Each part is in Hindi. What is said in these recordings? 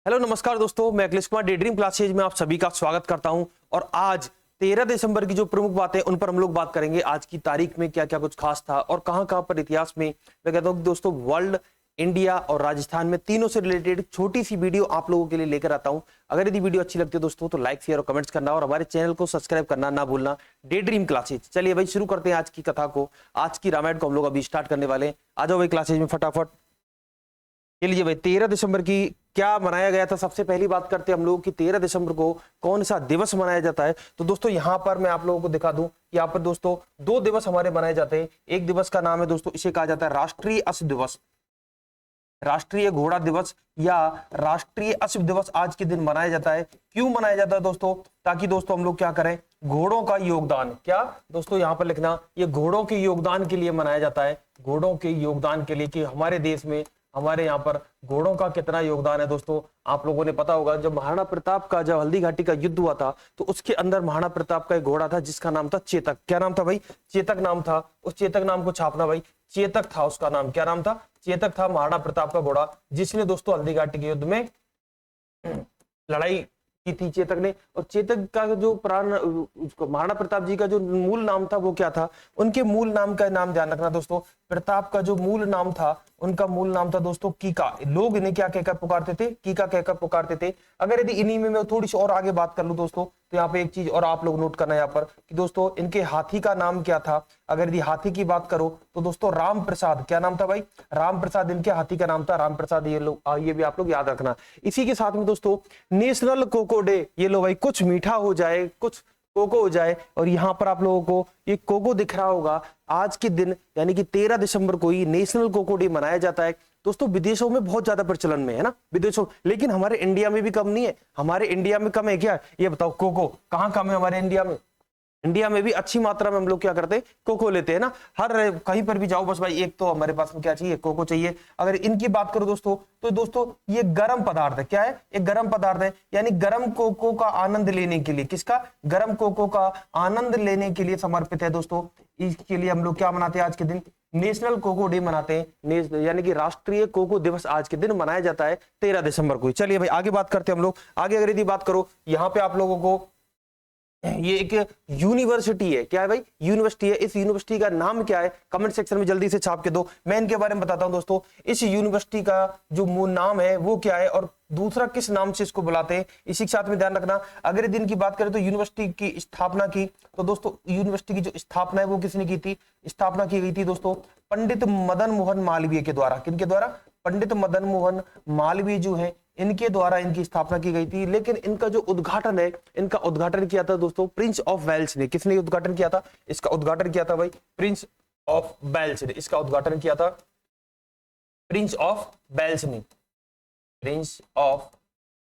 हेलो नमस्कार दोस्तों, मैं Akhilesh Kumar day dream classes में आप सभी का स्वागत करता हूं। और आज 13 दिसंबर की जो प्रमुख बातें उन पर हम लोग बात करेंगे। आज की तारीख में क्या क्या कुछ खास था और कहां पर इतिहास में मैं कहता हूं कि दोस्तों वर्ल्ड, इंडिया और राजस्थान में तीनों से रिलेटेड छोटी सी वीडियो आप लोगों के लिए लेकर आता हूं। अगर यदि वीडियो अच्छी लगती है दोस्तों तो लाइक शेयर और कमेंट्स करना और हमारे चैनल को सब्सक्राइब करना ना भूलना, डे ड्रीम क्लासेज। चलिए भाई शुरू करते हैं आज की कथा को। आज की रामायण को हम लोग अभी स्टार्ट करने वाले हैं। आ जाओ भाई क्लासेज में फटाफट। ये लीजिए भाई, 13 दिसंबर की क्या मनाया गया था। सबसे पहली बात करते हैं हम लोग कि 13 दिसंबर को कौन सा दिवस मनाया जाता है। तो दोस्तों यहां पर मैं आप लोगों को दिखा दूं, यहाँ पर दोस्तों दो दिवस हमारे मनाए जाते हैं। एक दिवस का नाम है दोस्तों, इसे कहा जाता है राष्ट्रीय अश्व दिवस, राष्ट्रीय घोड़ा दिवस या राष्ट्रीय अश्व दिवस आज के दिन मनाया जाता है। क्यों मनाया जाता है दोस्तों? ताकि दोस्तों हम लोग क्या करें, घोड़ों का योगदान, क्या दोस्तों यहां पर लिखना, ये घोड़ों के योगदान के लिए मनाया जाता है। घोड़ों के योगदान के लिए कि हमारे देश में, हमारे यहाँ पर घोड़ों का कितना योगदान है। दोस्तों आप लोगों ने पता होगा, जब महाराणा प्रताप का जब हल्दी घाटी का युद्ध हुआ था तो उसके अंदर महाराणा प्रताप का एक घोड़ा था जिसका नाम था चेतक। क्या नाम था भाई? चेतक नाम था। उस चेतक नाम को छापना भाई, चेतक था उसका नाम। क्या नाम था? चेतक था महाराणा प्रताप का घोड़ा, जिसने दोस्तों हल्दी घाटी के युद्ध में लड़ाई की थी चेतक ने। और चेतक का जो प्राण, महाराणा प्रताप जी का जो मूल नाम था वो क्या था? उनके मूल नाम का नाम ध्यान रखना दोस्तों। प्रताप का जो मूल नाम था, उनका मूल नाम था दोस्तों कीका। लोग इन्हें क्या कहकर पुकारते थे? कीका कहकर पुकारते थे। अगर यदि इन्हीं में मैं थोड़ी सी और आगे बात कर लूं दोस्तों, तो यहाँ पे एक चीज और आप लोग नोट करना यहाँ पर कि दोस्तों इनके हाथी का नाम क्या था। अगर यदि हाथी की बात करो तो दोस्तों राम प्रसाद। क्या नाम था भाई? राम प्रसाद इनके हाथी का नाम था, राम प्रसाद। ये भी आप लोग याद रखना। इसी के साथ में दोस्तों नेशनल कोको डे, ये लो भाई, कुछ मीठा हो जाए, कुछ कोको हो जाए। और यहां पर आप लोगों को ये कोको दिख रहा होगा। आज के दिन यानी कि 13 दिसंबर को ही नेशनल कोको डे मनाया जाता है दोस्तों। विदेशों में बहुत ज्यादा प्रचलन में है ना, विदेशों, लेकिन हमारे इंडिया में भी कम नहीं है। हमारे इंडिया में कम है क्या? ये बताओ, कोको कहां कम है हमारे इंडिया में? इंडिया में भी अच्छी मात्रा में हम लोग क्या करते हैं, कोको लेते हैं ना। हर कहीं पर भी जाओ बस भाई एक तो हमारे पास में क्या चाहिए, कोको चाहिए। अगर इनकी बात करो दोस्तों तो दोस्तों ये गर्म पदार्थ है। क्या है? एक गर्म पदार्थ है, यानी गर्म कोको का आनंद लेने के लिए, किसका? गर्म कोको का आनंद लेने के लिए समर्पित है दोस्तों। इसके लिए हम लोग क्या मनाते हैं आज के दिन? नेशनल कोको डे मनाते हैं, यानी कि राष्ट्रीय कोको दिवस आज के दिन मनाया जाता है 13 दिसंबर को। चलिए भाई आगे बात करते हैं हम लोग। आगे अगर यदि बात करो, यहाँ पे आप लोगों को ये एक यूनिवर्सिटी है। क्या है भाई? यूनिवर्सिटी है। इस यूनिवर्सिटी का नाम क्या है? कमेंट सेक्शन में जल्दी से छाप के दो। मैं इनके बारे में बताता हूं दोस्तों। इस यूनिवर्सिटी का जो मूल नाम है वो क्या है और दूसरा किस नाम से इसको बुलाते हैं, इसी के साथ में ध्यान रखना। अगर दिन की बात करें तो यूनिवर्सिटी की स्थापना की, तो दोस्तों यूनिवर्सिटी की जो स्थापना है वो किसने की थी? स्थापना की गई थी दोस्तों पंडित मदन मोहन मालवीय के द्वारा। किनके द्वारा? पंडित मदन मोहन मालवीय जो है इनके द्वारा इनकी स्थापना की गई थी। लेकिन इनका जो उद्घाटन है, इनका उद्घाटन किया था दोस्तों प्रिंस ऑफ वेल्स ने। किसने उद्घाटन किया था? इसका उद्घाटन किया था भाई प्रिंस ऑफ वेल्स ने। इसका उद्घाटन किया था प्रिंस ऑफ वेल्स ने, प्रिंस ऑफ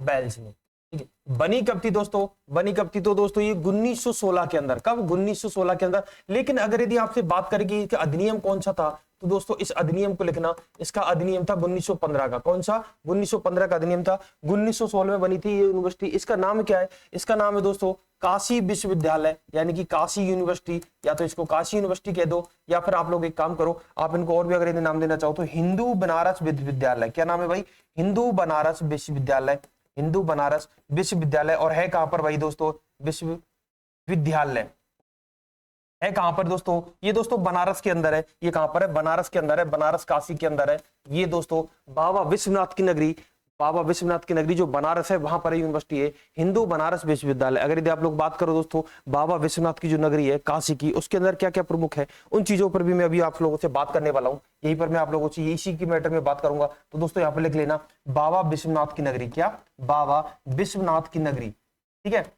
वेल्स ने। ठीक है, बनी कब थी दोस्तों? बनी कब थी? तो दोस्तों ये 1916 के अंदर। कब? 1916 के अंदर। लेकिन अगर यदि आपसे बात करेगी कि अधिनियम कौन सा था, तो दोस्तों इस अधिनियम को लिखना, इसका अधिनियम था 1915 का। कौन सा? 1915 का अधिनियम था। 1916 में बनी थी ये यूनिवर्सिटी। इसका नाम क्या है? इसका नाम है दोस्तों काशी विश्वविद्यालय, यानी कि काशी यूनिवर्सिटी। या तो इसको काशी यूनिवर्सिटी कह दो, या फिर आप लोग एक काम करो, आप इनको और भी अगर नाम देना चाहो तो हिंदू बनारस विश्वविद्यालय। क्या नाम है भाई? हिंदू बनारस विश्वविद्यालय। हिंदू बनारस विश्वविद्यालय। और है कहां पर भाई दोस्तों? विश्वविद्यालय है कहां पर दोस्तों? ये दोस्तों बनारस के अंदर है। ये कहां पर है? बनारस के अंदर है, बनारस काशी के अंदर है। ये दोस्तों बाबा विश्वनाथ की नगरी, बाबा विश्वनाथ की नगरी जो बनारस है वहां पर यूनिवर्सिटी है, हिंदू बनारस विश्वविद्यालय। अगर यदि आप लोग बात करो दोस्तों बाबा विश्वनाथ की जो नगरी है काशी की, उसके अंदर क्या क्या प्रमुख है, उन चीजों पर भी मैं अभी आप लोगों से बात करने वाला हूं। यहीं पर मैं आप लोगों से इसी की मैटर में बात करूंगा। तो दोस्तों यहाँ पर लिख लेना बाबा विश्वनाथ की नगरी। क्या? बाबा विश्वनाथ की नगरी। ठीक है।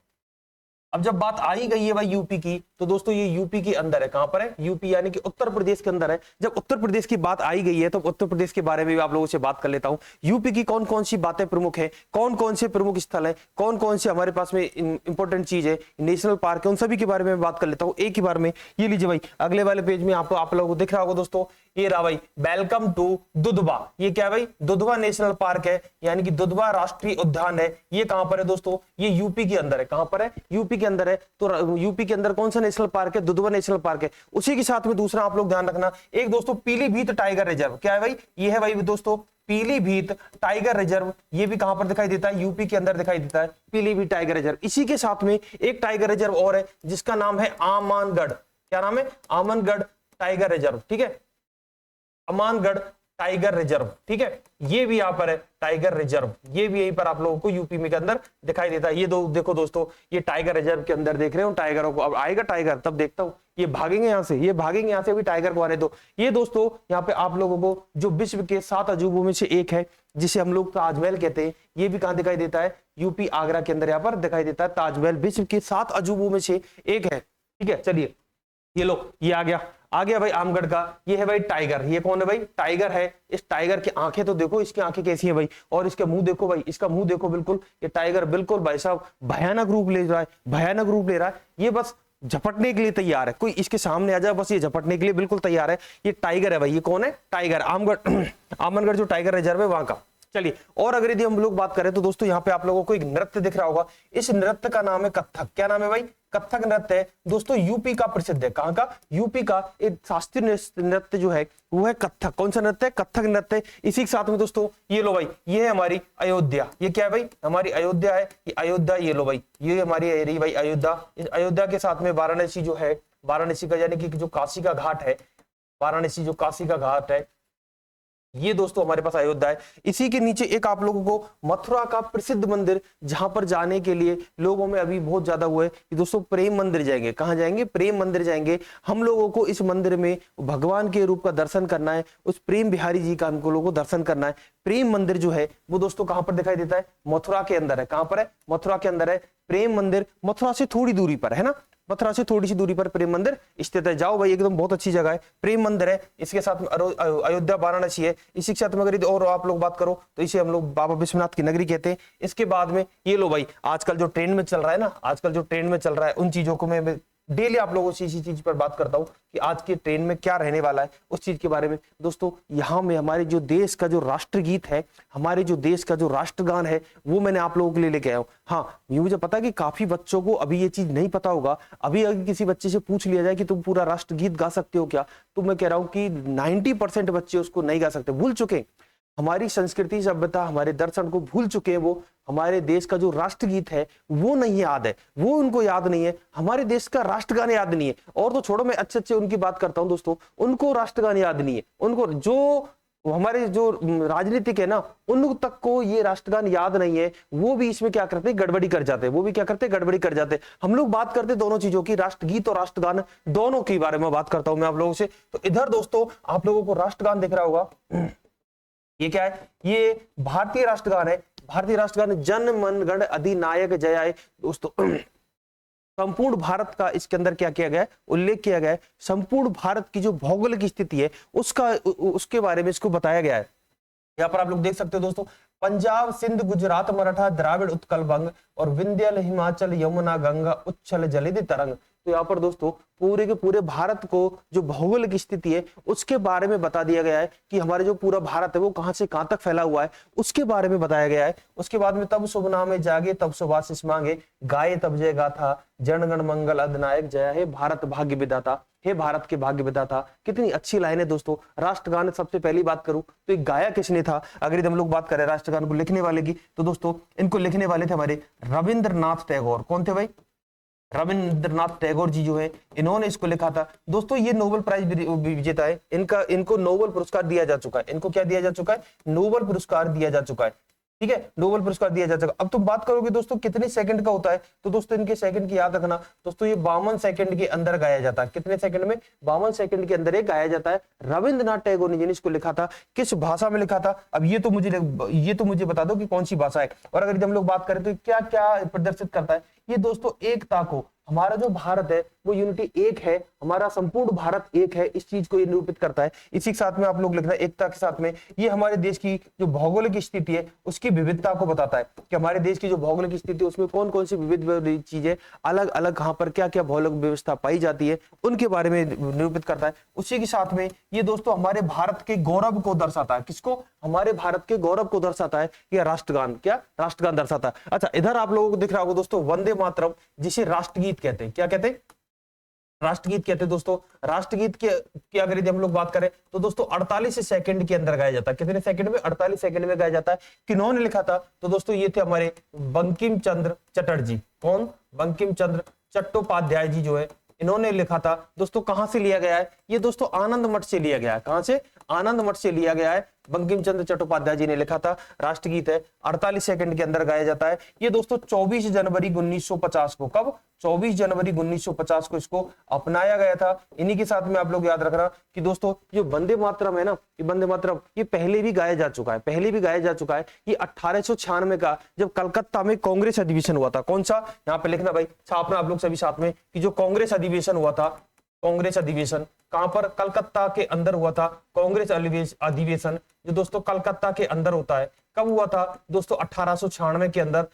अब जब बात आई गई है भाई यूपी की, तो दोस्तों ये यूपी के अंदर है। कहां पर है? यूपी यानी कि उत्तर प्रदेश के अंदर है। जब उत्तर प्रदेश की बात आई गई है तो उत्तर प्रदेश के बारे में भी आप लोगों से बात कर लेता हूं। यूपी की कौन कौन सी बातें प्रमुख है, कौन कौन से प्रमुख स्थल है, कौन कौन से हमारे पास में इंपॉर्टेंट चीज है, नेशनल पार्क है, उन सभी के बारे में बात कर लेता हूं एक ही बार में। ये लीजिए भाई, अगले वाले पेज में आपको आप लोगों को दिख रहा होगा दोस्तों, ये रहा भाई, वेलकम टू दुधवा। ये क्या है भाई? दुधवा नेशनल पार्क है, यानी कि दुधवा राष्ट्रीय उद्यान है। ये कहां पर है दोस्तों? ये यूपी के अंदर है। कहां पर है? यूपी के अंदर है। तो यूपी के अंदर कौन सा नेशनल पार्क है? दुधवा नेशनल पार्क है। उसी के साथ में दूसरा आप लोग ध्यान रखना, एक दोस्तों पीलीभीत टाइगर रिजर्व। क्या है भाई? ये है भाई दोस्तों पीलीभीत टाइगर रिजर्व, ये भी कहां पर दिखाई देता है, यूपी के अंदर दिखाई देता है पीलीभीत टाइगर रिजर्व। इसी के साथ में एक टाइगर रिजर्व और है जिसका नाम है आमानगढ़। क्या नाम है, आमनगढ़ टाइगर रिजर्व, ठीक है, अमानगढ़ टाइगर रिजर्व, ठीक है, ये भी यहां पर है टाइगर रिजर्व, ये भी यहीं पर आप लोगों को यूपी में के अंदर दिखाई देता है। ये देखो दोस्तों, ये टाइगर रिजर्व के अंदर देख रहे हो टाइगरों को, अब आएगा टाइगर तब देखता हूं, ये भागेंगे यहां से, ये भागेंगे यहां से, अभी टाइगर को आने दो। ये दोस्तों यहाँ पे आप लोगों को जो विश्व के 7 अजूबों में से एक है जिसे हम लोग ताजमहल कहते हैं, ये भी कहां दिखाई देता है, यूपी आगरा के अंदर यहाँ पर दिखाई देता है ताजमहल, विश्व के 7 अजूबों में से एक है, ठीक है। चलिए ये लो, ये आ गया भाई आमगढ़ का, ये है भाई टाइगर, ये कौन है भाई, टाइगर है। इस टाइगर की आंखें तो देखो, इसकी आंखें कैसी है भाई, और इसका मुंह देखो भाई, इसका मुंह देखो, बिल्कुल ये टाइगर बिल्कुल भाई साहब भयानक रूप ले रहा है, भयानक रूप ले रहा है, ये बस झपटने के लिए तैयार है, कोई इसके सामने आ जाए बस ये झपटने के लिए बिल्कुल तैयार है। ये टाइगर है भाई, ये कौन है, टाइगर, आमगढ़ आमनगढ़ जो टाइगर रिजर्व है वहां का। चलिए, और अगर यदि हम लोग बात करें तो दोस्तों यहाँ पे आप लोगों को एक नृत्य दिख रहा होगा, इस नृत्य का नाम है कथक। क्या नाम है भाई, कथक नृत्य है दोस्तों, यूपी का प्रसिद्ध है। कहां का, यूपी का एक शास्त्रीय नृत्य जो है वो है कथक। कौन सा नृत्य है, कथक नृत्य। इसी के साथ में दोस्तों ये लो भाई, ये है हमारी अयोध्या, ये क्या है भाई, हमारी अयोध्या है, ये अयोध्या, ये लो भाई, ये हमारी रही भाई अयोध्या। इस अयोध्या के साथ में वाराणसी जो है, वाराणसी का यानी कि जो काशी का घाट है, वाराणसी जो काशी का घाट है, ये दोस्तों हमारे पास अयोध्या है। इसी के नीचे एक आप लोगों को मथुरा का प्रसिद्ध मंदिर, जहां पर जाने के लिए लोगों में अभी बहुत ज्यादा हुआ है कि दोस्तों प्रेम मंदिर जाएंगे। कहां जाएंगे, प्रेम मंदिर जाएंगे। हम लोगों को इस मंदिर में भगवान के रूप का दर्शन करना है, उस प्रेम बिहारी जी का हमको लोगों को दर्शन करना है। प्रेम मंदिर जो है वो दोस्तों कहां पर दिखाई देता है, मथुरा के अंदर है। कहां पर है, मथुरा के अंदर है प्रेम मंदिर, मथुरा से थोड़ी दूरी पर है ना, मथुरा से थोड़ी सी दूरी पर प्रेम मंदिर स्थित है। जाओ भाई, एकदम बहुत अच्छी जगह है, प्रेम मंदिर है। इसके साथ में अयोध्या वाराणसी है। इसी के साथ में अगर और आप लोग बात करो तो इसे हम लोग बाबा विश्वनाथ की नगरी कहते हैं। इसके बाद में ये लो भाई, आजकल जो ट्रेंड में चल रहा है ना, आजकल जो ट्रेंड में चल रहा है उन चीजों को मैं डेली आप लोगों से इसी चीज पर बात करता हूं कि आज के ट्रेन में क्या रहने वाला है, उस चीज के बारे में। दोस्तों यहाँ में हमारे जो देश का जो राष्ट्रगीत है, हमारे जो देश का जो राष्ट्रगान है, वो मैंने आप लोगों के लिए लेके आया हूँ। हाँ, ये मुझे पता है कि काफी बच्चों को अभी ये चीज नहीं पता होगा। अभी अगर किसी बच्चे से पूछ लिया जाए कि तुम पूरा राष्ट्रगीत गा सकते हो क्या, तो मैं कह रहा हूँ कि 90% बच्चे उसको नहीं गा सकते, भूल चुके। हमारी संस्कृति सभ्यता, हमारे दर्शन को भूल चुके हैं। वो हमारे देश का जो राष्ट्रगीत है वो नहीं याद है, वो उनको याद नहीं है। हमारे देश का राष्ट्रगान याद नहीं है, और तो छोड़ो, मैं अच्छे उनकी बात करता हूं दोस्तों, उनको राष्ट्रगान याद नहीं है। उनको जो हमारे जो राजनीतिक है ना, उन तक को ये राष्ट्रगान याद नहीं है। वो भी इसमें क्या करते हैं, गड़बड़ी कर जाते हैं। वो भी क्या करते हैं, गड़बड़ी कर जाते हैं। हम लोग बात करते हैं दोनों चीजों की, राष्ट्रगीत और राष्ट्रगान, दोनों के बारे में बात करता हूं मैं आप लोगों से। तो इधर दोस्तों आप लोगों को राष्ट्रगान दिख रहा होगा, ये क्या है, ये भारतीय राष्ट्रगान है। भारतीय राष्ट्रगान जन मन गण अधिनायक जयाय। दोस्तों संपूर्ण भारत का इसके अंदर क्या किया गया है, उल्लेख किया गया है। संपूर्ण भारत की जो भौगोलिक स्थिति है उसके बारे में इसको बताया गया है। यहाँ पर आप लोग देख सकते हो दोस्तों, पंजाब सिंध गुजरात मराठा द्राविड़ उत्कल बंग और विंध्य हिमाचल यमुना गंगा उच्छल जलित तरंग। तो यहाँ पर दोस्तों पूरे के पूरे भारत को जो भौगोलिक स्थिति है उसके बारे में बता दिया गया है कि हमारे जो पूरा भारत है वो कहां से कहां तक फैला हुआ है, उसके बारे में बताया गया है। उसके बाद में तब शुभ नामे जागे तब सुभाषिष मांगे, गाये तब जय गाथा जनगण मंगल अधिनायक जया हे भारत भाग्य विधाता, हे भारत के भाग्य विधाता। कितनी अच्छी लाइन है दोस्तों। राष्ट्रगान सबसे पहली बात करूं तो एक गाया किसने था, अगर हम लोग बात करें राष्ट्रगान को लिखने वाले की, तो दोस्तों इनको लिखने वाले थे हमारे रविंद्रनाथ टैगोर। कौन थे भाई, रविंद्रनाथ टैगोर जी जो है, इन्होंने इसको लिखा था। दोस्तों ये नोबेल प्राइज विजेता है, इनको नोबेल पुरस्कार दिया जा चुका है। इनको क्या दिया जा चुका है, नोबेल पुरस्कार दिया जा चुका है। ठीक है, नोबेल पुरस्कार दिया जा चुका। अब तुम बात करोगे दोस्तों कितने सेकंड का होता है, तो दोस्तों इनके सेकंड की याद रखना दोस्तों, ये 52 सेकंड के अंदर गाया जाता है। कितने सेकंड में, 52 सेकंड के अंदर ये गाया जाता है। रविंद्रनाथ टैगोर ने इसको लिखा था, किस भाषा में लिखा था, अब ये तो मुझे बता दो कि कौन सी भाषा है। और अगर हम लोग बात करें तो क्या क्या प्रदर्शित करता है, ये दोस्तों एकता को, हमारा जो भारत है वो यूनिटी एक है, हमारा संपूर्ण भारत एक है, इस चीज को ये निरूपित करता है। इसी के साथ में आप लोग लिखना, एकता के साथ में ये हमारे देश की जो भौगोलिक स्थिति है उसकी विविधता को बताता है कि हमारे देश की जो भौगोलिक स्थिति है उसमें कौन कौन सी विविध चीजें अलग अलग कहां पर क्या क्या भौगोलिक व्यवस्था पाई जाती है, उनके बारे में निरूपित करता है। उसी के साथ में ये दोस्तों हमारे भारत के गौरव को दर्शाता है। किसको, हमारे भारत के गौरव को दर्शाता है। यह राष्ट्रगान, क्या राष्ट्रगान दर्शाता है। अच्छा, इधर आप लोगों को दिख रहा होगा दोस्तों वंदे मातरम, जिसे राष्ट्रगीत कहते हैं। क्या कहते हैं, राष्ट्रगीत कहते हैं दोस्तों। राष्ट्रगीत की अगर यदि हम लोग बात करें तो दोस्तों 48 सेकंड के अंदर गाया जाता है। कितने सेकंड में? 48 सेकंड में गाया जाता है। किन्होंने लिखा था? तो दोस्तों ये थे हमारे बंकिम चंद्र चटर्जी। कौन? बंकिम चंद्र चट्टोपाध्याय जी जो है, इन्होंने लिखा था। दोस्तों कहां से लिया गया है? ये दोस्तों आनंद मठ से लिया गया है। कहां से? आनंद मठ से लिया गया है। बंकिम चंद्र चट्टोपाध्याय जी ने लिखा था। राष्ट्रगीत है, 48 सेकंड के अंदर गाया जाता है। ये दोस्तों 24 जनवरी 1950 को, कब? 24 जनवरी 1950 को इसको अपनाया गया था। इन्हीं के साथ में आप लोग याद रखना कि दोस्तों जो वंदे मातरम है ना, ये वंदे मातरम ये पहले भी गाया जा चुका है, पहले भी गाया जा चुका है। ये 1896 का जब कलकत्ता में कांग्रेस अधिवेशन हुआ था। कौन सा? यहाँ पे लिखना भाई, छापना आप लोग सभी साथ में, कि जो कांग्रेस अधिवेशन हुआ था, कांग्रेस अधिवेशन कहां पर? कलकत्ता के अंदर हुआ था। कांग्रेस अधिवेशन जो दोस्तों कलकत्ता के अंदर होता है, कब हुआ था दोस्तों? 1896 के अंदर।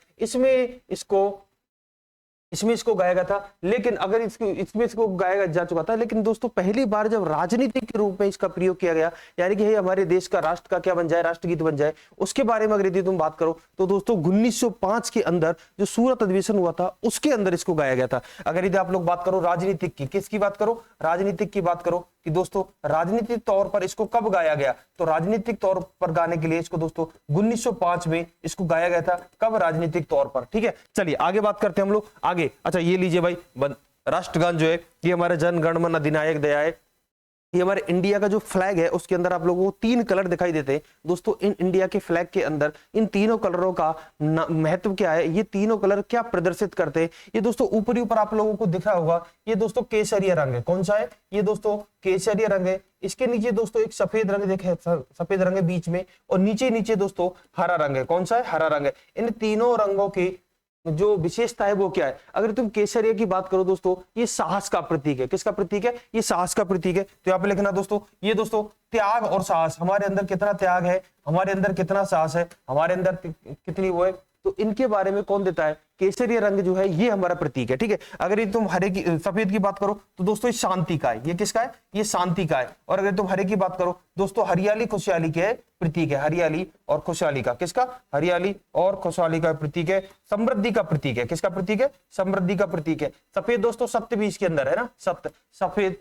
इसमें इसको गाया गया था। लेकिन अगर इसमें इसको गाया जा चुका था, लेकिन दोस्तों पहली बार जब राजनीतिक के रूप में इसका प्रयोग किया गया, यानी कि हमारे देश का राष्ट्र का क्या बन जाए, राष्ट्रगीत बन जाए, उसके बारे में अगर यदि तुम बात करो तो दोस्तों 1905 के अंदर जो सूरत अधिवेशन हुआ था उसके अंदर इसको गाया गया था। अगर यदि आप लोग बात करो राजनीतिक की, किसकी बात करो? राजनीतिक की बात करो कि दोस्तों राजनीतिक तौर पर इसको कब गाया गया? तो राजनीतिक तौर पर गाने के लिए इसको दोस्तों 1905 में इसको गाया गया था। कब? राजनीतिक तौर पर। ठीक है, चलिए आगे बात करते हैं हम लोग आगे। अच्छा ये लीजिए भाई, राष्ट्रगान जो है ये हमारे जन गण मन अधिनायक दया है। ये हमारे इंडिया का जो फ्लैग है उसके अंदर आप लोगों को 3 कलर दिखाई देते हैं। दोस्तों इन इंडिया के फ्लैग के अंदर इन तीनों कलरों का महत्व क्या है? ये तीनों कलर क्या प्रदर्शित करते हैं? ये दोस्तों ऊपरी ऊपर आप लोगों को दिख रहा होगा, ये दोस्तों केसरिया रंग है। कौन सा है? ये दोस्तों केसरिया रंग है। इसके नीचे दोस्तों एक सफेद रंग देखे, सफेद रंग है बीच में, और नीचे नीचे दोस्तों हरा रंग है। कौन सा है? हरा रंग है। इन तीनों रंगों की जो विशेषता है वो क्या है? अगर तुम केसरिया की बात करो दोस्तों, ये साहस का प्रतीक है। किसका प्रतीक है? ये साहस का प्रतीक है। तो यहाँ पे लिखना दोस्तों, ये दोस्तों त्याग और साहस, हमारे अंदर कितना त्याग है, हमारे अंदर कितना साहस है, हमारे अंदर कितनी वो है, तो इनके बारे में कौन देता है? केसरिया रंग जो है ये हमारा प्रतीक है। ठीक है, अगर ये तुम हरे की सफेद की बात करो तो दोस्तों ये शांति का है। ये किसका है? ये शांति का है। और अगर तुम हरे की बात करो दोस्तों, हरियाली खुशहाली के प्रतीक है। हरियाली और खुशहाली का, किसका? हरियाली और खुशहाली का प्रतीक है। समृद्धि का प्रतीक है। किसका प्रतीक है? समृद्धि का प्रतीक है। सफेद दोस्तों सत्य भी इसके अंदर है ना, सत्य, सफेद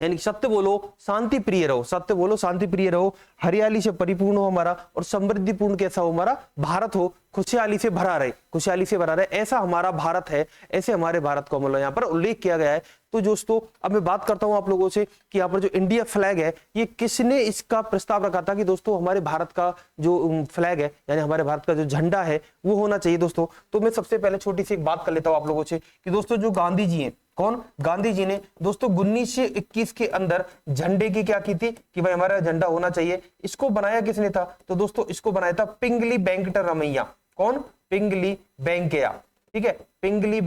यानी सत्य बोलो, शांति प्रिय रहो, सत्य बोलो, शांति प्रिय रहो, हरियाली से परिपूर्ण हो हमारा, और समृद्धिपूर्ण कैसा हो हमारा भारत हो, खुशहाली से भरा रहे, खुशहाली से भरा रहे, ऐसा हमारा भारत है। ऐसे हमारे भारत को मतलब यहाँ पर उल्लेख किया गया है। तो दोस्तों अब मैं बात करता हूं आप लोगों से कि यहाँ पर जो इंडिया फ्लैग है ये किसने इसका प्रस्ताव रखा था कि दोस्तों हमारे भारत का जो फ्लैग है यानी हमारे भारत का जो झंडा है वो होना चाहिए दोस्तों। तो मैं सबसे पहले छोटी सी एक बात कर लेता हूं आप लोगों से कि दोस्तों जो गांधी जी हैं, कौन? गांधी जी ने दोस्तों 1921 के अंदर झंडे की क्या की थी कि भाई हमारा झंडा होना चाहिए। इसको बनाया किसने था? तो दोस्तों इसको बनाया था पिंगली वेंकटरमैया। कौन? पिंगली वेंकैया। ठीक है, पिंगली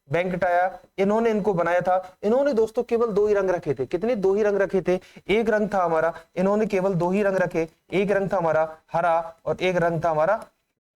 वेंकटाया, इन्होंने इनको बनाया था। इन्होंने दोस्तों केवल 2 ही रंग रखे थे। कितने? 2 ही रंग रखे थे। एक रंग था हमारा, इन्होंने केवल 2 ही रंग रखे, एक रंग था हमारा हरा और एक रंग था हमारा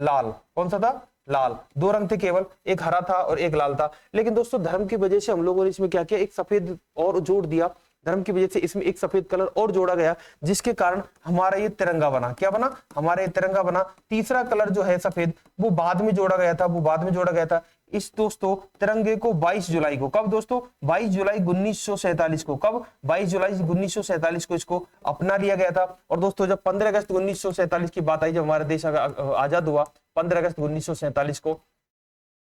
लाल। कौन सा था? लाल। 2 रंग थे केवल, एक हरा था और एक लाल था। लेकिन दोस्तों धर्म की वजह से हम लोगों ने इसमें क्या किया, एक सफेद और जोड़ दिया। धर्म की वजह से इसमें एक सफेद कलर और जोड़ा गया, जिसके कारण हमारा ये तिरंगा बना। क्या बना? हमारा ये तिरंगा बना। तीसरा कलर जो है सफेद, वो बाद में जोड़ा गया था, वो बाद में जोड़ा गया था। इस दोस्तों तिरंगे को 22 जुलाई को, कब दोस्तों? 22 जुलाई 1947 को, कब? 22 जुलाई 1947 को इसको अपना लिया गया था। और दोस्तों जब 15 अगस्त 1947 की बात आई, जब हमारा देश आजाद हुआ 15 अगस्त 1947 को,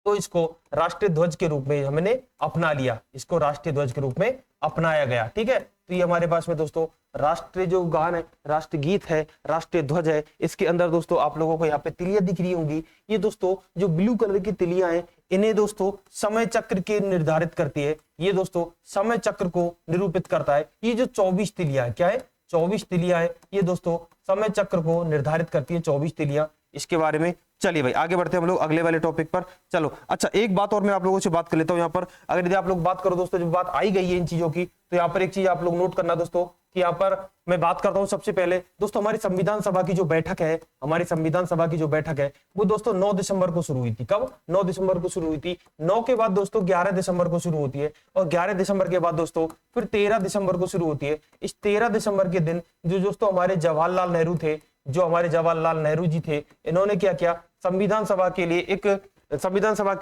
तो इसको राष्ट्रीय ध्वज के रूप में हमने अपना लिया, इसको राष्ट्रीय ध्वज के रूप में अपनाया गया। ठीक है, तो ये हमारे पास में दोस्तों राष्ट्रीय जो गान है, राष्ट्रगीत है, राष्ट्रीय ध्वज है। इसके अंदर दोस्तों आप लोगों को यहाँ पे तिलियां दिख रही होंगी। ये दोस्तों जो ब्लू कलर की तिलियां हैं, इन्हें दोस्तों समय चक्र के निर्धारित करती है। ये दोस्तों समय चक्र को निरूपित करता है। ये जो 24 तिलियां है, क्या है? 24 तिलियां है, ये दोस्तों समय चक्र को निर्धारित करती है। 24 तिलियां, इसके बारे में। चलिए भाई आगे बढ़ते हैं हम लोग अगले वाले टॉपिक पर। चलो अच्छा, एक बात और मैं आप लोगों से बात कर लेता हूं यहाँ पर। अगर यदि आप लोग बात करो दोस्तों, जब बात आई गई है इन चीजों की, तो यहाँ पर एक चीज आप लोग नोट करना दोस्तों कि यहाँ पर मैं बात करता हूं सबसे पहले दोस्तों हमारी संविधान सभा की जो बैठक है, हमारी संविधान सभा की जो बैठक है वो दोस्तों 9 दिसंबर को शुरू हुई थी। कब? 9 दिसंबर को शुरू हुई थी। 9 के बाद दोस्तों 11 दिसंबर को शुरू होती है, और 11 दिसंबर के बाद दोस्तों फिर 13 दिसंबर को शुरू होती है। इस 13 दिसंबर के दिन जो दोस्तों हमारे जवाहरलाल नेहरू थे, जो हमारे जवाहरलाल नेहरू जी थे, इन्होंने क्या किया, संविधान सभा के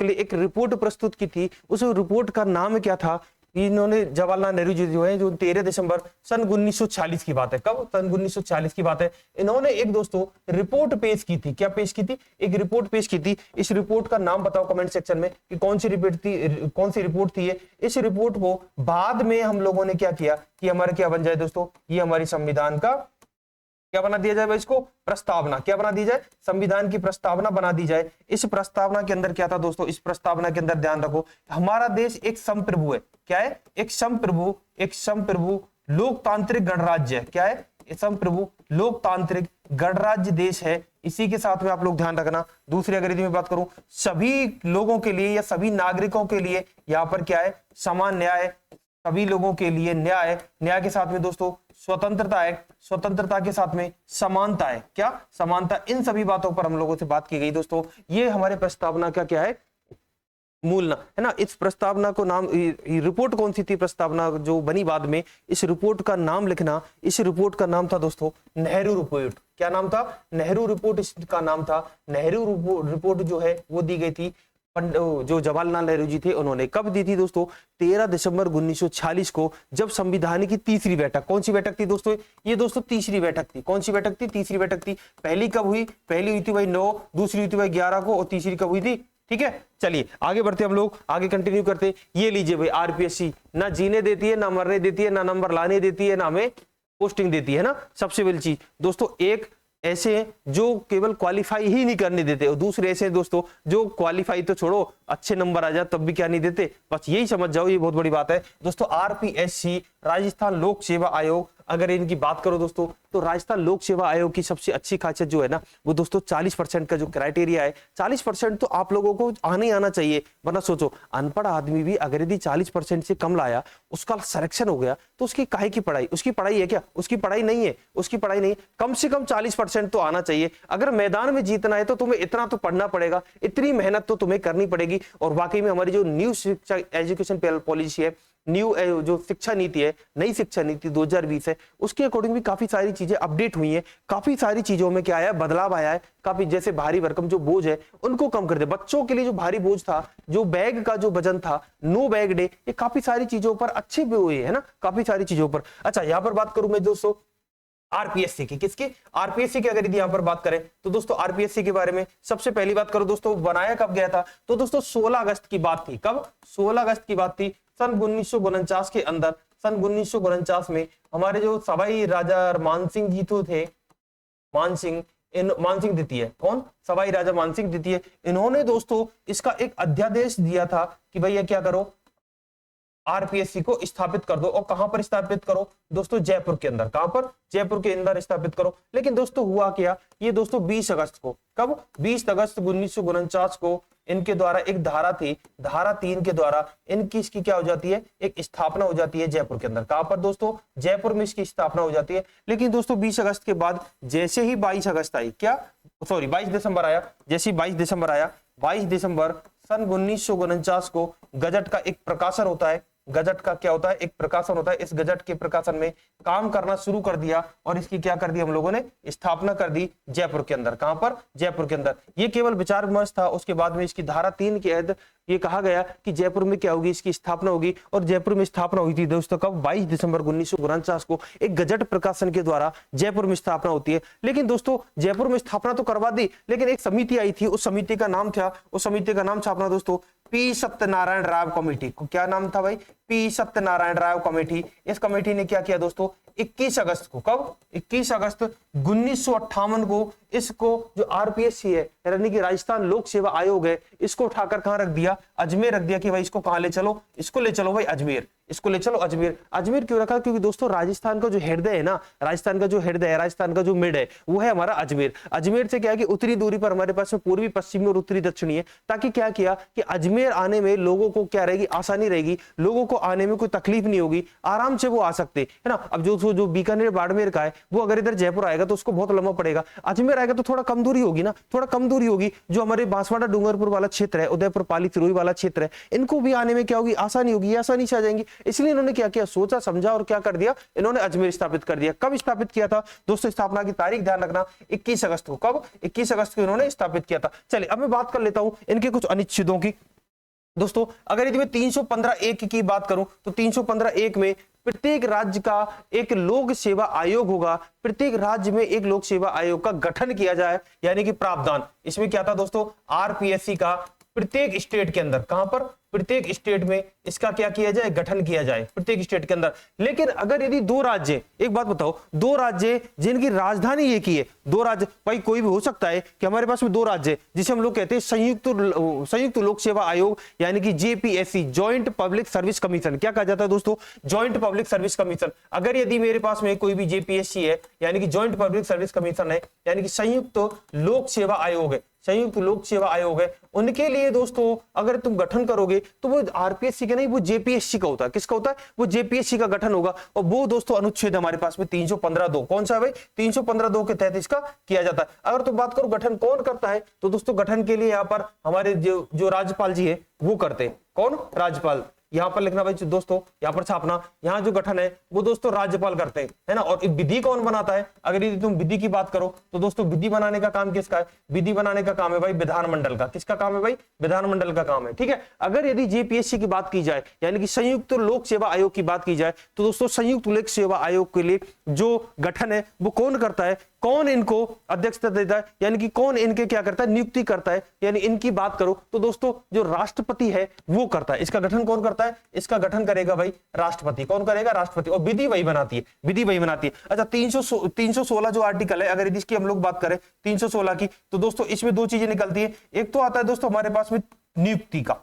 लिए एक रिपोर्ट प्रस्तुत की थी। उस रिपोर्ट का नाम क्या था इन्होंने जवाहरलाल नेहरू जी जो है, जो 13 दिसंबर सन 1946 की बात है, कब, सन 1946 की बात है, इन्होंने एक दोस्तों रिपोर्ट पेश की थी। क्या पेश की थी? एक रिपोर्ट पेश की थी। इस रिपोर्ट का नाम बताओ कमेंट सेक्शन में कि कौन सी रिपोर्ट थी, कौन सी रिपोर्ट थी ये। इस रिपोर्ट को बाद में हम लोगों ने क्या किया कि हमारे क्या बन जाए दोस्तों, ये हमारी संविधान का क्या बना दिया जाए भाई, इसको प्रस्तावना। क्या बना दी जाए? संविधान की प्रस्तावना बना दी जाए। इस प्रस्तावना के अंदर क्या था दोस्तों, इस प्रस्तावना के अंदर ध्यान रखो, हमारा देश एक संप्रभु है। क्या है? एक संप्रभु लोकतांत्रिक गणराज्य है। क्या है? संप्रभु लोकतांत्रिक गणराज्य देश है। इसी के साथ में आप लोग ध्यान रखना, दूसरी अगर यदि मैं बात करूं, सभी लोगों के लिए या सभी नागरिकों के लिए यहाँ पर क्या है, समान न्याय, सभी लोगों के लिए न्याय, न्याय के साथ में दोस्तों स्वतंत्रता है, स्वतंत्रता के साथ में समानता है। क्या? समानता। इन सभी बातों पर हम लोगों से बात की गई दोस्तों। ये हमारे प्रस्तावना का क्या है, मूल ना है ना। इस प्रस्तावना को नाम, रिपोर्ट कौन सी थी, प्रस्तावना जो बनी बाद में, इस रिपोर्ट का नाम लिखना। इस रिपोर्ट का नाम था दोस्तों नेहरू रिपोर्ट। क्या नाम था? नेहरू रिपोर्ट इसका नाम था। नेहरू रिपोर्ट जो है वो दी गई थी जो जवाहरलाल नेहरू जी थे, उन्होंने कब दी थी दोस्तों? 13 दिसंबर 1946 को, जब संविधान की तीसरी बैठक, कौन सी बैठक थी दोस्तों? ये दोस्तों तीसरी बैठक थी। कौन सी बैठक थी? तीसरी बैठक थी। पहली कब हुई? पहली हुई थी भाई 9, दूसरी हुई थी भाई 11 को, और तीसरी कब हुई थी? ठीक है, चलिए आगे बढ़ते हम लोग, आगे कंटिन्यू करते। ये लीजिए भाई, आरपीएससी ना जीने देती है, ना मरने देती है, ना नंबर लाने देती है, ना हमें पोस्टिंग देती है ना। सबसे पहली चीज दोस्तों, एक ऐसे हैं जो केवल क्वालिफाई ही नहीं करने देते, और दूसरे ऐसे हैं दोस्तों जो क्वालिफाई तो छोड़ो, अच्छे नंबर आ जाए तब भी क्या नहीं देते। बस यही समझ जाओ, ये बहुत बड़ी बात है दोस्तों। आरपीएससी, राजस्थान लोक सेवा आयोग, अगर इनकी बात करो दोस्तों, तो राजस्थान लोक सेवा आयोग की सबसे अच्छी खासियत जो है ना, वो दोस्तों 40% का जो क्राइटेरिया है, 40% तो आप लोगों को आना ही आना चाहिए। वरना सोचो, अनपढ़ आदमी भी अगर यदि 40% से कम लाया, उसका सिलेक्शन हो गया, तो उसकी काहे की पढ़ाई? उसकी पढ़ाई है क्या? उसकी पढ़ाई नहीं है, उसकी पढ़ाई नहीं है। कम से कम 40% तो आना चाहिए। अगर मैदान में जीतना है तो तुम्हें इतना तो पढ़ना पड़ेगा, इतनी मेहनत तो तुम्हें करनी पड़ेगी। और वाकई में हमारी जो न्यू शिक्षा एजुकेशन पॉलिसी है, न्यू जो शिक्षा नीति है, नई शिक्षा नीति 2020 है, उसके अकॉर्डिंग भी काफी सारी चीजें अपडेट हुई हैं। काफी सारी चीजों में क्या आया, बदलाव आया है। काफी, जैसे भारी भरकम जो बोझ है उनको कम कर दे। बच्चों के लिए जो भारी बोझ था, जो बैग का जो वजन था, नो बैग डे, ये काफी सारी चीजों पर अच्छे भी हुए है ना, काफी सारी चीजों पर। अच्छा, यहां पर बात करूं मैं दोस्तों आरपीएससी की, किसकी? आरपीएससी की अगर यदि यहां पर बात करें तो दोस्तों आरपीएससी के बारे में सबसे पहली बात करो दोस्तों, बनाया कब गया था? तो दोस्तों 16 अगस्त की बात थी। कब? 16 अगस्त की बात थी सन 1949 के अंदर। सन 1949 में हमारे जो सवाई राजा मानसिंह जी तो थे, मानसिंह द्वितीय, कौन? सवाई राजा मानसिंह द्वितीय, इन्होंने दोस्तों इसका एक अध्यादेश दिया था कि भैया क्या करो, आरपीएससी को स्थापित कर दो। और कहां पर स्थापित करो दोस्तों? जयपुर के अंदर। कहां पर? जयपुर के अंदर स्थापित करो। लेकिन दोस्तों हुआ क्या, ये दोस्तों 20 अगस्त को, कब? 20 अगस्त 1949 को इनके द्वारा एक धारा थी, धारा 3 के द्वारा इनकी इसकी क्या हो जाती है, एक स्थापना हो जाती है जयपुर के अंदर। कहां पर दोस्तों? जयपुर में इसकी स्थापना हो जाती है। लेकिन दोस्तों 20 अगस्त के बाद जैसे ही 22 अगस्त आई, क्या, सॉरी 22 दिसंबर आया, जैसे ही 22 दिसंबर आया, 22 दिसंबर सन 1949 को गजट का एक प्रकाशन होता है। गजट का क्या होता है? एक प्रकाशन होता है। इस गजट के प्रकाशन में काम करना शुरू कर दिया, और इसकी क्या कर दी हम लोगों ने? स्थापना कर दी जयपुर के अंदर। कहां पर? जयपुर के अंदर। ये केवल विचार विमर्श था। उसके बाद में इसकी धारा 3 के तहत ये कहा गया कि जयपुर में क्या होगी, इसकी स्थापना होगी। और जयपुर में स्थापना हुई थी दोस्तों कब? 22 दिसंबर 1949 को एक गजट प्रकाशन के द्वारा जयपुर में स्थापना होती है। लेकिन दोस्तों जयपुर में स्थापना तो करवा दी, लेकिन एक समिति आई थी, उस समिति का नाम था, उस समिति का नाम छापना दोस्तों पी सत्यनारायण राव कमेटी। क्या नाम था भाई? P Satyanarayan Rao committee. इस कमेटी ने क्या किया दोस्तों? 21 अगस्त को, कब? 21 अगस्त 1958 को इसको जो आरपीएससी है, यानी कि राजस्थान लोक सेवा आयोग है, इसको उठाकर कहां रख दिया? अजमेर रख दिया कि भाई इसको कहां ले चलो? इसको ले चलो भाई अजमेर, इसको ले चलो अजमेर। अजमेर क्यों रखा? क्योंकि दोस्तों राजस्थान का जो हृदय है ना, राजस्थान का जो हृदय है, राजस्थान का जो मिड है, वो है हमारा अजमेर। अजमेर से क्या है कि उतरी दूरी पर हमारे पास में पूर्वी, पश्चिमी और उत्तरी दक्षिणी है, ताकि क्या किया कि अजमेर आने में लोगों को क्या रहेगी? आसानी रहेगी, लोगों को आने में कोई तकलीफ नहीं होगी, आराम से वो आ सकते है ना। अब जो बीकानेर बाड़मेर का है, वो अगर इधर जयपुर आएगा तो उसको बहुत लंबा पड़ेगा, अजमेर आएगा तो थोड़ा कम दूरी होगी ना, थोड़ा कम दूरी होगी। जो हमारे बांसवाड़ा डूंगरपुर वाला क्षेत्र है, उदयपुर पाली सिरोही वाला क्षेत्र है, इनको भी आने में क्या होगी? आसानी होगी, आसानी से आ जाएंगे। इसलिए इन्होंने क्या किया? सोचा समझा और क्या कर दिया? इन्होंने अजमेर स्थापित कर दिया। कब स्थापित किया था दोस्तों? स्थापना की तारीख ध्यान रखना, 21 अगस्त को। कब? 21 अगस्त को इन्होंने स्थापित किया था। चलिए अब मैं बात कर लेता हूं इनके कुछ अनुच्छेदों की। दोस्तों अगर यदि मैं 315(1) की बात करूं तो 315(1) में प्रत्येक राज्य का एक लोक सेवा आयोग होगा, प्रत्येक राज्य में एक लोक सेवा आयोग का गठन किया जाए, यानी कि प्रावधान। इसमें क्या था दोस्तों, आरपीएससी का प्रत्येक स्टेट के अंदर, कहां पर, प्रत्येक स्टेट में इसका क्या किया जाए, गठन किया जाए प्रत्येक स्टेट के अंदर। लेकिन अगर यदि दो राज्य, एक बात बताओ, दो राज्य जिनकी राजधानी एक ही है, दो राज्य, भाई कोई भी हो सकता है कि हमारे पास में दो राज्य जिसे हम लोग कहते हैं संयुक्त लोक सेवा आयोग, यानी कि JPSC, joint public service commission. क्या कहा जाता है दोस्तों, जॉइंट पब्लिक सर्विस कमीशन। अगर यदि मेरे पास में कोई भी जेपीएससी है, यानी कि जॉइंट पब्लिक सर्विस कमीशन है, यानी कि संयुक्त लोक सेवा आयोग है, संयुक्त लोक सेवा आयोग है, उनके लिए दोस्तों अगर तुम गठन करोगे तो वो आरपीएससी का नहीं, वो जेपीएससी का होता है। किसका होता है, वो जेपीएससी का गठन होगा। और वो दोस्तों अनुच्छेद हमारे पास में 315(2), कौन सा है भाई, 315(2) के तहत इसका किया जाता है। अगर तुम बात करो गठन कौन करता है, तो दोस्तों गठन के लिए यहाँ पर हमारे जो राज्यपाल जी है वो करते हैं। कौन, राज्यपाल। यहां पर लिखना भाई दोस्तों, यहां पर छापना, यहां जो गठन है वो दोस्तों राज्यपाल करते हैं, है ना। और विधि कौन बनाता है, अगर यदि तुम विधि की बात करो तो दोस्तों विधि बनाने का काम किसका है, विधि बनाने का काम है भाई विधानमंडल का। किसका काम है भाई, विधानमंडल का काम है, ठीक है। अगर यदि जेपीएससी की बात की जाए, यानी कि संयुक्त लोक सेवा आयोग की बात की जाए, तो दोस्तों संयुक्त लोक सेवा आयोग के लिए जो गठन है वो कौन करता है, कौन इनको अध्यक्षता देता है, यानी कि कौन इनके क्या करता है, नियुक्ति करता है। यानी इनकी बात करो तो दोस्तों जो राष्ट्रपति है वो करता है। इसका गठन कौन करता है, इसका गठन करेगा भाई राष्ट्रपति। कौन करेगा, राष्ट्रपति। और विधि वही बनाती है, विधि वही बनाती है। अच्छा 316 जो आर्टिकल है, अगर इसकी हम लोग बात करें 316 की, तो दोस्तों इसमें दो चीजें निकलती है। एक तो आता है दोस्तों हमारे पास में नियुक्ति का,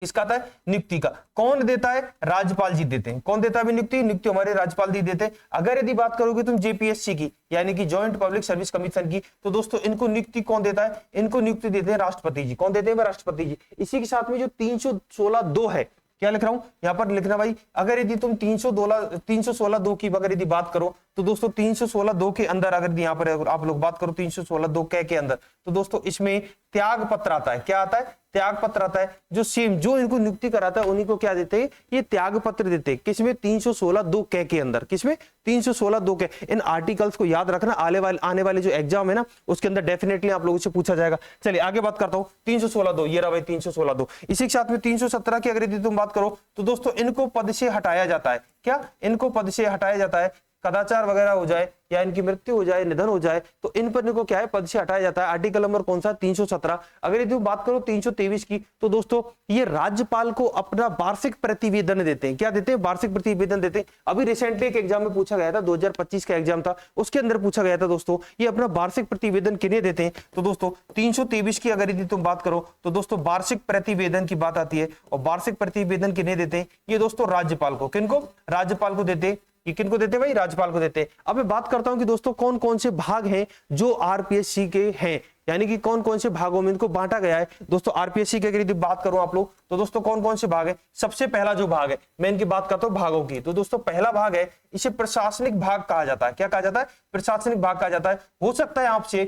किसका आता है, नियुक्ति का। कौन देता है, राज्यपाल जी देते हैं। कौन देता है नियुक्ति, नियुक्ति हमारे राज्यपाल जी देते हैं। अगर यदि बात करोगे तुम जेपीएससी की, यानी कि जॉइंट पब्लिक सर्विस कमीशन की, तो दोस्तों इनको नियुक्ति कौन देता है, इनको नियुक्ति देते हैं राष्ट्रपति जी। कौन देते हैं, राष्ट्रपति जी। इसी के साथ में जो 316(2) है, क्या लिख रहा हूं यहां पर, लिखना भाई, अगर यदि तुम 316(2) की अगर यदि बात करो तो दोस्तों 316(2) के अंदर, अगर यहां पर आप लोग बात करो 316(2) के अंदर, तो दोस्तों इसमें त्याग पत्र आता है। क्या आता है, त्याग पत्र आता है। जो सेम जो इनको नियुक्ति कराता है उन्हीं को क्या देते हैं, ये त्याग पत्र देते हैं। किसमें, 316(2) के अंदर। किसमें, 316(2) के। इन आर्टिकल्स को याद रखना, आने वाले जो एग्जाम है ना उसके अंदर डेफिनेटली आप लोगों से पूछा जाएगा। चलिए आगे बात करता हूं, 316(2), ये रहा भाई 316(2). इसी के साथ में 317 की अगर यदि तुम बात करो तो दोस्तों इनको पद से हटाया जाता है। क्या, इनको पद से हटाया जाता है, कदाचार वगैरह हो जाए या इनकी मृत्यु हो जाए, निधन हो जाए, तो इन पर इनको क्या है, पद से हटाया जाता है। आर्टिकल नंबर कौन सा, 317। अगर यदि बात करो 323 की, तो दोस्तों ये राज्यपाल को अपना वार्षिक प्रतिवेदन देते हैं। क्या देते हैं, वार्षिक प्रतिवेदन देते हैं। अभी रिसेंटली एक एग्जाम में पूछा गया था, 2025 का एग्जाम था, उसके अंदर पूछा गया था दोस्तों, ये अपना वार्षिक प्रतिवेदन किन्हें देते हैं। तो दोस्तों 323 की अगर यदि तुम बात करो तो दोस्तों वार्षिक प्रतिवेदन की बात आती है। और वार्षिक प्रतिवेदन किन्हें देते हैं, ये दोस्तों राज्यपाल को। किनको, राज्यपाल को देते हैं। ये किनको देते भाई, राज्यपाल को देते हैं। अब मैं बात करता हूं कि दोस्तों कौन कौन से भाग हैं जो आरपीएससी के हैं, यानी कि कौन कौन से भागों में इनको बांटा गया है। दोस्तों आरपीएससी की अगर बात करो आप लोग, तो दोस्तों कौन कौन से भाग है। सबसे पहला जो भाग है, मैं इनकी बात करता हूं भागों की, तो दोस्तों पहला भाग है, इसे प्रशासनिक भाग कहा जाता है। क्या कहा जाता है, प्रशासनिक भाग कहा जाता है। हो सकता है आपसे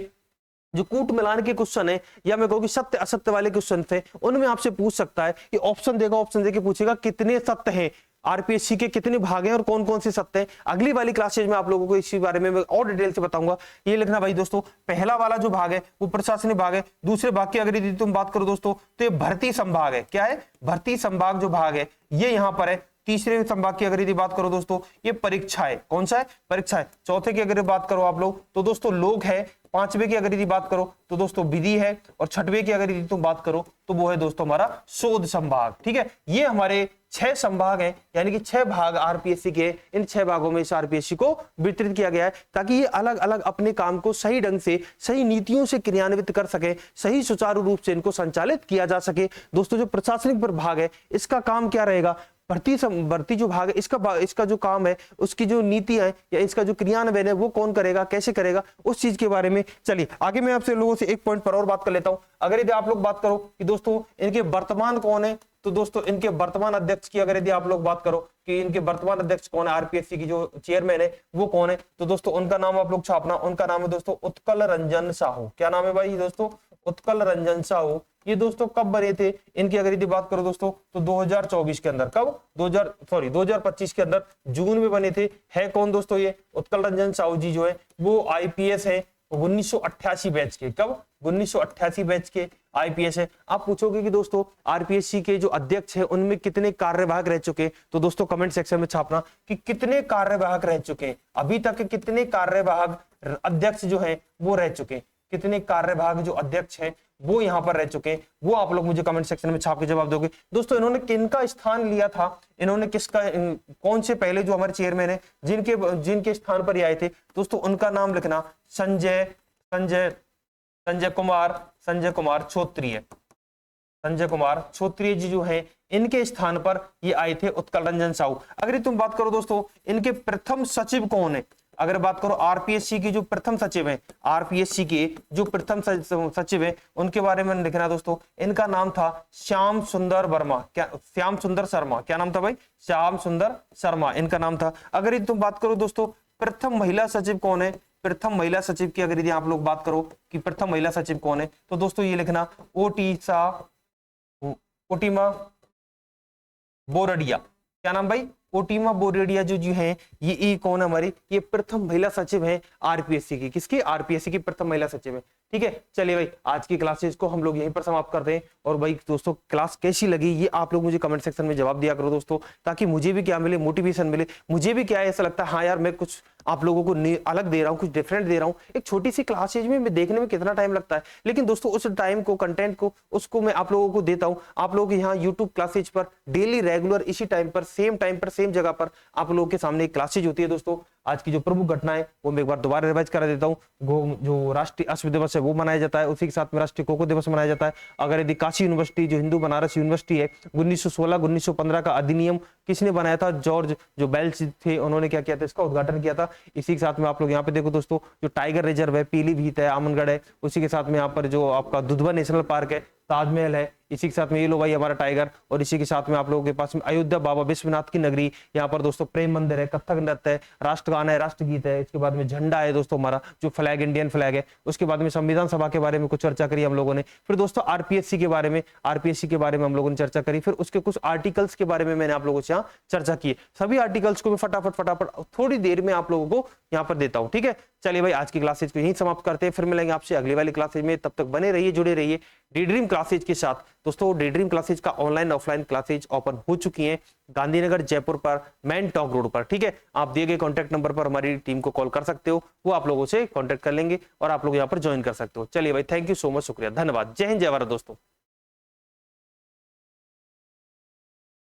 जो कूट मिलान के क्वेश्चन है, या मैं कहूँ कि सत्य असत्य वाले क्वेश्चन थे, उनमें आपसे पूछ सकता है कि ऑप्शन देगा, ऑप्शन देके पूछेगा कितने सत्य हैं, आरपीएससी के कितने भाग हैं और कौन कौन से सत्य हैं। अगली वाली क्लासेज में आप लोगों को इसी बारे में और डिटेल से बताऊंगा। ये लिखना भाई दोस्तों, पहला वाला जो भाग है वो प्रशासनिक भाग है। दूसरे भाग की अगर यदि तुम बात करो दोस्तों तो ये भर्ती संभाग है। क्या है, भर्ती संभाग जो भाग है ये यहाँ पर है। तीसरे संभाग की अगर यदि बात करो दोस्तों, ये परीक्षा है। कौन सा है, परीक्षा है। चौथे की अगर बात करो आप लोग तो दोस्तों लोक है। पांचवे की अगर यदि बात करो तो दोस्तों विधि है। और छठवें की अगर यदि तुम बात करो तो वो है दोस्तों हमारा शोध संभाग। ठीक है, ये हमारे 6 संभाग हैं, यानी कि 6 भाग आरपीएससी के। इन 6 भागों में इस आरपीएससी को वितरित किया गया है ताकि ये अलग अलग अपने काम को सही ढंग से, सही नीतियों से क्रियान्वित कर सके, सही सुचारू रूप से इनको संचालित किया जा सके। दोस्तों जो प्रशासनिक विभाग है इसका काम क्या रहेगा, भर्ती जो भाग है इसका जो काम है, उसकी जो नीतियां या इसका जो क्रियान्वयन है वो कौन करेगा, कैसे करेगा, उस चीज के बारे में। चलिए आगे मैं आपसे लोगों से एक पॉइंट पर और बात कर लेता हूं। अगर यदि आप लोग बात करो कि दोस्तों इनके वर्तमान कौन है, तो दोस्तों इनके वर्तमान अध्यक्ष की अगर यदि आप लोग बात करो कि इनके वर्तमान अध्यक्ष कौन है, आरपीएससी की जो चेयरमैन है वो कौन है, तो दोस्तों उनका नाम आप लोग छापना। उनका नाम है दोस्तों उत्कल रंजन साहू। क्या नाम है भाई दोस्तों, उत्कल रंजन साहू। ये दोस्तों कब बने थे, इनकी अगर यदि बात करो दोस्तों तो 2024 के अंदर। कब, 2025 के अंदर जून में बने थे। है कौन दोस्तों, ये उत्कल रंजन साहू जी जो है वो आईपीएस है 1988 बैच के। कब, 1988 बैच के आईपीएस है। आप पूछोगे कि दोस्तों आरपीएससी के जो अध्यक्ष है उनमें कितने कार्यवाहक रह चुके हैं, तो दोस्तों कमेंट सेक्शन में छापना कि कितने कार्यवाहक रह चुके हैं, अभी तक कितने कार्यवाहक अध्यक्ष जो है वो रह चुके हैं, कितने कार्यवाहक जो अध्यक्ष है वो यहाँ पर रह चुके हैं, वो आप लोग मुझे कमेंट सेक्शन में छाप के जवाब दोगे। दोस्तों इन्होंने किनका स्थान लिया था, इन्होंने किसका, कौन से पहले जो हमारे चेयरमैन है जिनके स्थान पर ये आए थे, दोस्तों उनका नाम लिखना संजय कुमार क्षोत्रिय। संजय कुमार क्षोत्रिय जी जो है इनके स्थान पर ये आए थे उत्कल रंजन साहू। अगर तुम बात करो दोस्तों इनके प्रथम सचिव कौन है, अगर बात करो आरपीएससी की जो प्रथम सचिव है, आरपीएससी के जो प्रथम सचिव है उनके बारे में लिखना दोस्तों, इनका नाम था श्याम सुंदर शर्मा। क्या नाम था भाई? श्याम सुंदर शर्मा इनका नाम था। अगर तुम बात करो दोस्तों प्रथम महिला सचिव कौन है, प्रथम महिला सचिव की अगर यदि आप लोग बात करो कि प्रथम महिला सचिव कौन है, तो दोस्तों ये लिखना ओटीमा बोरडिया। क्या नाम भाई? ओटीमा बोरडिया जो है ये कौन है हमारी, ये प्रथम महिला सचिव है आरपीएससी की। किसकी? आरपीएससी की प्रथम महिला सचिव है। ठीक है, चलिए भाई आज की क्लासेस को हम लोग यहीं पर समाप्त करते हैं। और भाई दोस्तों क्लास कैसी लगी ये आप लोग मुझे कमेंट सेक्शन में जवाब दिया करो दोस्तों, ताकि मुझे भी क्या मिले, मोटिवेशन मिले। मुझे भी क्या है ऐसा लगता है हाँ यार मैं कुछ आप लोगों को अलग दे रहा हूँ, कुछ डिफरेंट दे रहा हूँ। एक छोटी सी क्लासेज में देखने में कितना टाइम लगता है, लेकिन दोस्तों उस टाइम को, कंटेंट को, उसको मैं आप लोगों को देता हूँ। आप लोग यहाँ यूट्यूब क्लासेज पर डेली रेगुलर इसी टाइम पर सेम जगह पर आप लोगों के सामने क्लासेज होती है। दोस्तों आज की जो प्रमुख घटना है वो मैं एक बार दोबारा रिवाइज करा देता हूँ। जो राष्ट्रीय अश्व दिवस है वो मनाया जाता है, उसी के साथ में राष्ट्रीय खो खो दिवस मनाया जाता है। अगर यदि काशी यूनिवर्सिटी जो हिंदू बनारस यूनिवर्सिटी है 1916-1915 का अधिनियम किसने बनाया था? जॉर्ज जो बेल्च थे उन्होंने क्या किया था, इसका उद्घाटन किया था। इसी के साथ में आप लोग यहाँ पे देखो दोस्तों जो टाइगर रिजर्व है, पीलीभीत है, आमनगढ़ है, उसी के साथ में यहाँ पर जो आपका दुधवा नेशनल पार्क है, ताजमहल है, इसी के साथ में ये लो भाई हमारा टाइगर। और इसी के साथ में आप लोगों के पास में अयोध्या बाबा विश्वनाथ की नगरी, यहाँ पर दोस्तों प्रेम मंदिर है, कथक नृत्य है, राष्ट्रगान है, राष्ट्रगीत है, इसके बाद में झंडा है दोस्तों हमारा जो फ्लैग, इंडियन फ्लैग है। उसके बाद में संविधान सभा के बारे में कुछ चर्चा करी हम लोगों ने। फिर दोस्तों आरपीएससी के बारे में हम लोगों ने चर्चा करी। फिर उसके कुछ आर्टिकल्स के बारे में मैंने आप लोगों से यहाँ चर्चा की। सभी आर्टिकल्स को मैं फटाफट थोड़ी देर में आप लोगों को यहाँ पर देता हूँ। ठीक है, चलिए भाई आज की क्लासेज को यहीं समाप्त करते हैं, फिर मिलेंगे आपसे अगली वाली क्लासेज में। तब तक बने रहिए, जुड़े रहिए डी ड्रीम क्लासेज के साथ। दोस्तों डी ड्रीम क्लासेज का ऑनलाइन ऑफलाइन क्लासेज ओपन हो चुकी हैं गांधीनगर जयपुर पर मैन टॉक रोड पर। ठीक है, आप दिए गए कॉन्टैक्ट नंबर पर हमारी टीम को कॉल कर सकते हो, वो आप लोगों से कॉन्टैक्ट कर लेंगे और आप लोग यहाँ पर ज्वाइन कर सकते हो। चलिए भाई, थैंक यू सो मच, शुक्रिया, धन्यवाद, जय हिंद, जय भारत दोस्तों।